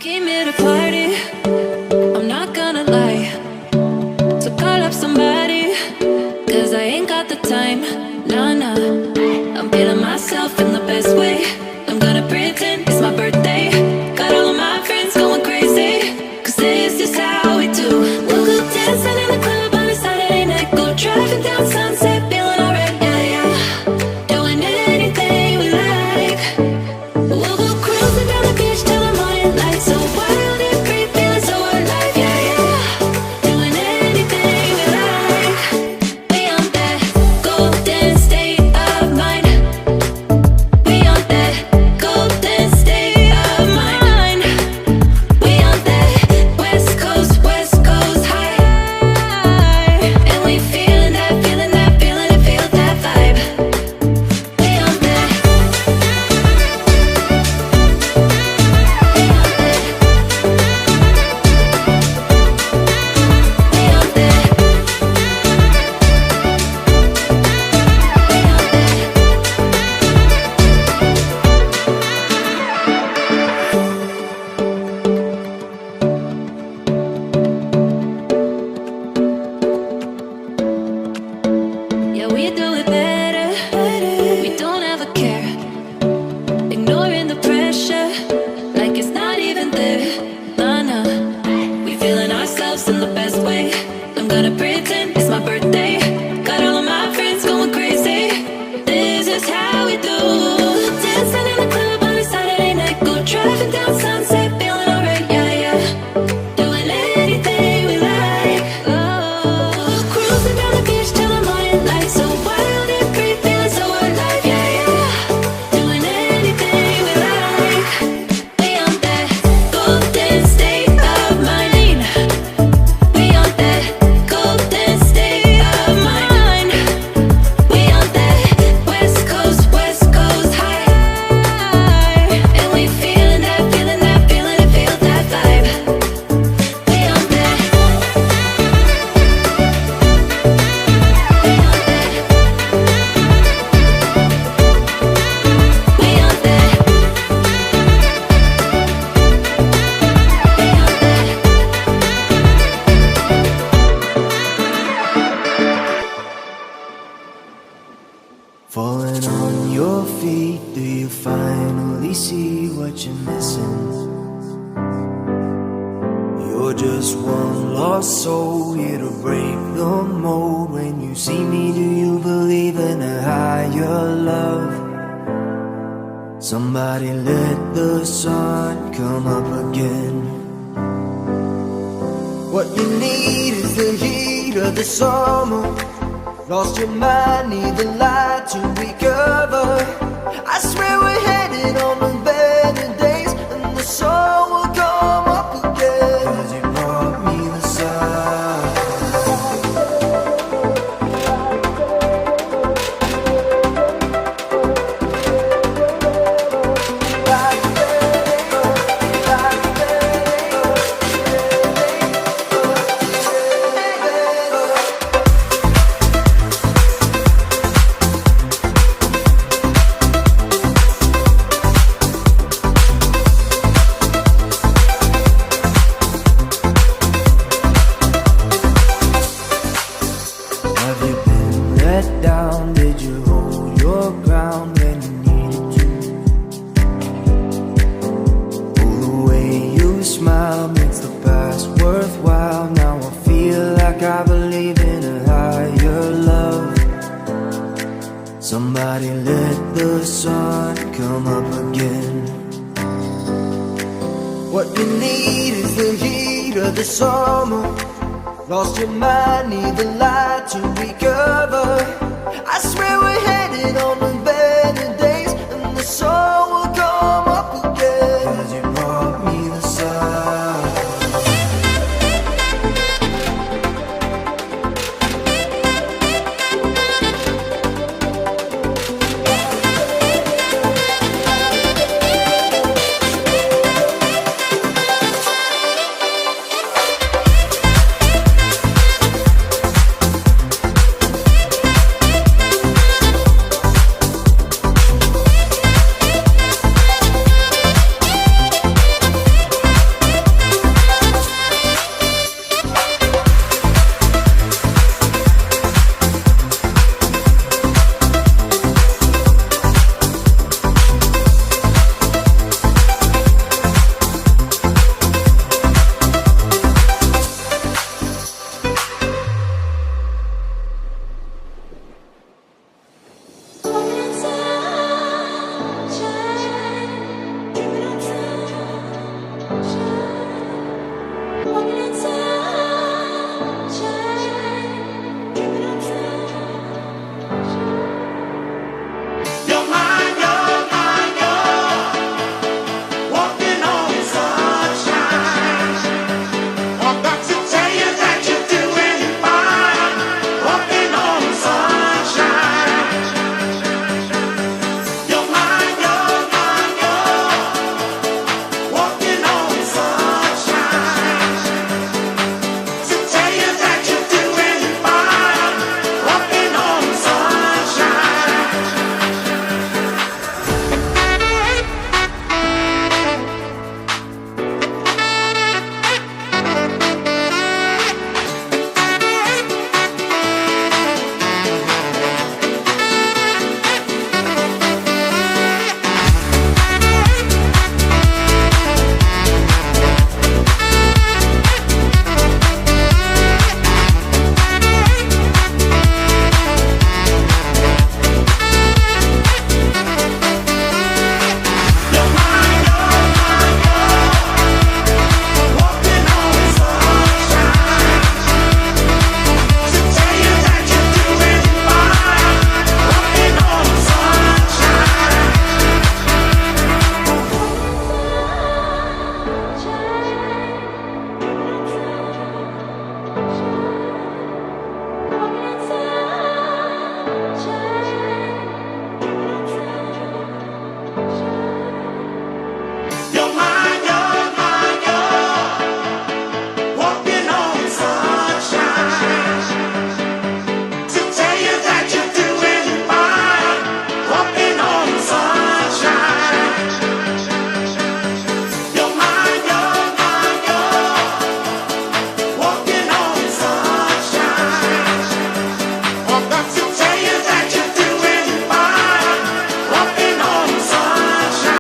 Came here to party, I'm not gonna lie. So call up somebody, cause I ain't got the time. Nah, nah, I'm feeling myself in the best way. I'm gonna pretend it's my birthday. Got all of my friends going crazy, cause this is how we do. We'll go dancing in the club on a Saturday night. Go driving down Sunset, feeling alright, yeah, yeah. Doing anything we like. We'll go cruising down the beach till the morning light. So wild and free, feeling so alive, yeah, yeah. Doing anything we like. We on that golden state of mind. We on that golden state of mind. We on that West Coast high. And we feeling that, feeling that, feeling it, feel that vibe. We on that. Yeah, we do it better. We don't ever care. Ignoring the pressure, like it's not even there. Nah, nah. We feeling ourselves in the best way. I'm gonna pretend it's my birthday. Got all of my friends going crazy. This is how we do. Dancing in the club on a Saturday night. Go driving down Sunset, feeling alright, yeah, yeah. Doing anything we like. Oh, cruising down the beach till the morning light. So wild and free, feeling so alive, yeah, yeah. Doing anything we like. We on that golden state of mind. We on that golden state of mind. We on that West Coast high. And we feeling that, feeling that, feeling it, feel that vibe. We on that. We on that. Falling on your feet, do you finally see what you're missing? You're just one lost soul here to break the mold. When you see me, do you believe in a higher love? Somebody let the sun come up again. What you need is the heat of the summer. Lost your mind, need the light to recover. I swear we're headed on the better days, and the sun will come up again. 'Cause you brought me the sun. Have you been let down? Did you hold your ground when you needed to? Oh, the way you smile makes the past worthwhile. Now I feel like I believe in a higher love. Somebody let the sun come up again. What you need is the heat of the summer. Lost your mind, need the light to recover. I swear we're headed on the better days, and the sun